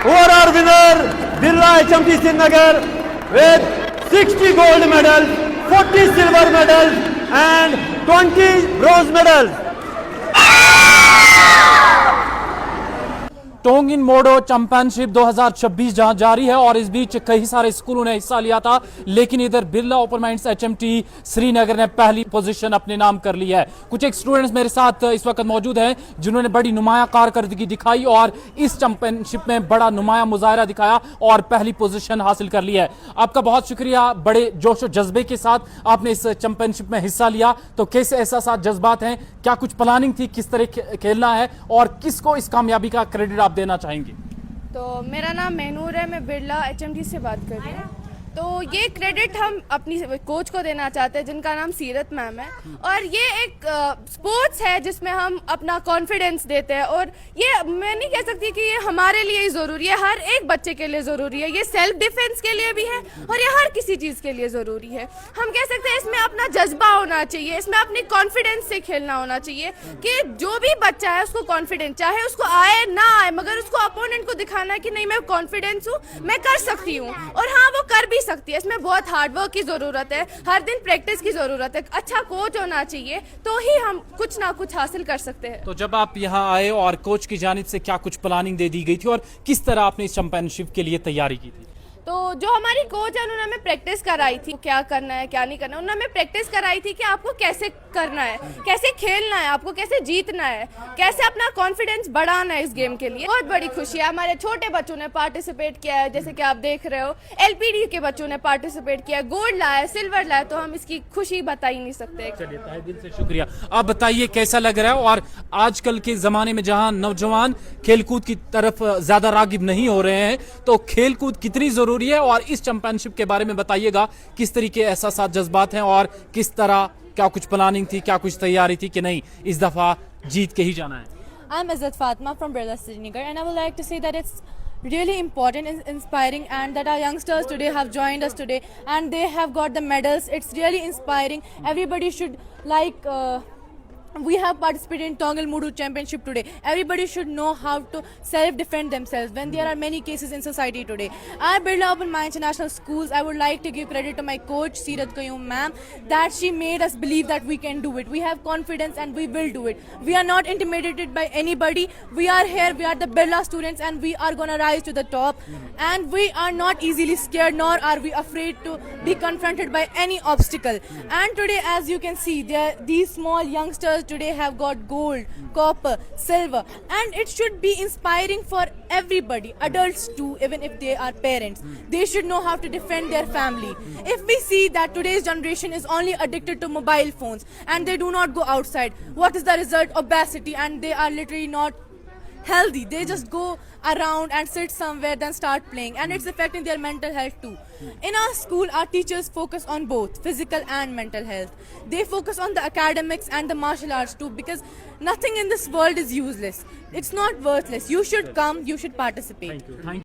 who are our winner, Birla HMT Srinagar, with 60 gold medals, 40 silver medals, and 20 bronze medals. टोंगिन मोडो championship 2026 जहां जारी है और इस बीच कई सारे स्कूलों ने हिस्सा लिया था, लेकिन इधर Birla open minds HMT Srinagar ने पहली पोजीशन अपने नाम कर ली है। कुछ एक स्टूडेंट्स मेरे साथ इस वक्त मौजूद हैं जिन्होंने बड़ी नुमाया कारकर्दगी दिखाई और इस चैंपियनशिप में बड़ा नुमाया मुजाहरा दिखाया और पहली पोजीशन हासिल कर ली है। आपका बहुत शुक्रिया, बड़े जोश और जज्बे के साथ आपने इस चैंपियनशिप में हिस्सा लिया। तो कैसे एहसास जज्बात हैं, क्या कुछ प्लानिंग थी, किस तरह खेलना है और किसको इस कामयाबी का क्रेडिट आप देना चाहेंगे? तो मेरा नाम महनूर है, मैं बिरला एचएमटी से बात कर रही हूँ। तो ये क्रेडिट हम अपनी कोच को देना चाहते हैं जिनका नाम सीरत मैम है, और ये एक स्पोर्ट्स है जिसमें हम अपना कॉन्फिडेंस देते हैं। और ये मैं नहीं कह सकती कि ये हमारे लिए ही ज़रूरी है, हर एक बच्चे के लिए ज़रूरी है। ये सेल्फ डिफेंस के लिए भी है और ये हर किसी चीज़ के लिए ज़रूरी है। हम कह सकते हैं इसमें अपना जज्बा होना चाहिए, इसमें अपनी कॉन्फिडेंस से खेलना होना चाहिए कि जो भी बच्चा है उसको कॉन्फिडेंस, चाहे उसको आए ना आए, मगर उसको अपोनेंट को दिखाना है कि नहीं मैं कॉन्फिडेंस हूँ, मैं कर सकती हूँ। और हाँ, वो कर भी सकती है। इसमें बहुत हार्ड वर्क की जरूरत है, हर दिन प्रैक्टिस की जरूरत है, अच्छा कोच होना चाहिए, तो ही हम कुछ ना कुछ हासिल कर सकते हैं। तो जब आप यहाँ आए और कोच की जानिब से क्या कुछ प्लानिंग दे दी गई थी और किस तरह आपने इस चैंपियनशिप के लिए तैयारी की थी? तो जो हमारी कोच है उन्होंने हमें प्रैक्टिस कराई थी, क्या करना है क्या नहीं करना है। उन्होंने हमें प्रैक्टिस कराई थी कि आपको कैसे करना है, कैसे खेलना है, आपको कैसे जीतना है, कैसे अपना कॉन्फिडेंस बढ़ाना है इस गेम के लिए। बहुत बड़ी खुशी है, हमारे छोटे बच्चों ने पार्टिसिपेट किया है, जैसे कि आप देख रहे हो एलपीडी के बच्चों ने पार्टिसिपेट किया, गोल्ड लाया, सिल्वर लाया, तो हम इसकी खुशी बता ही नहीं सकते। चलिए, तहे दिल से शुक्रिया। आप बताइए कैसा लग रहा है, और आजकल के जमाने में जहां नौजवान खेलकूद की तरफ ज्यादा रागिब नहीं हो रहे हैं, तो खेलकूद कितनी जरूरी है, और इस चैंपियनशिप के बारे में बताइएगा किस तरीके एहसास जज्बात हैं और किस तरह, क्या कुछ प्लानिंग थी, क्या कुछ तैयारी थी कि नहीं इस दफा जीत के ही जाना है? I'm Izzat Fatma from Birla Srinagar, and I would like to say that it's really important and inspiring, and that our youngsters today have joined us today and they have got the medals. It's really inspiring. Everybody should we have participated in Tongal Mudu Championship today. Everybody should know how to self-defend themselves when there are many cases in society today. At Birla Open Mind International Schools, I would like to give credit to my coach Seerat Qayyum ma'am, that she made us believe that we can do it. We have confidence and we will do it. We are not intimidated by anybody. We are here, we are the Birla students, and we are gonna rise to the top. And we are not easily scared, nor are we afraid to be confronted by any obstacle. And today, as you can see, these small youngsters today have got gold, copper, silver, and it should be inspiring for everybody, adults too, even if they are parents. They should know how to defend their family. If we see that today's generation is only addicted to mobile phones and they do not go outside, what is the result? Obesity, and they are literally not healthy. They just go around and sit somewhere, then start playing, and it's affecting their mental health too. In our school, our teachers focus on both physical and mental health. They focus on the academics and the martial arts too, because nothing in this world is useless. It's not worthless. You should come, you should participate. Thank you.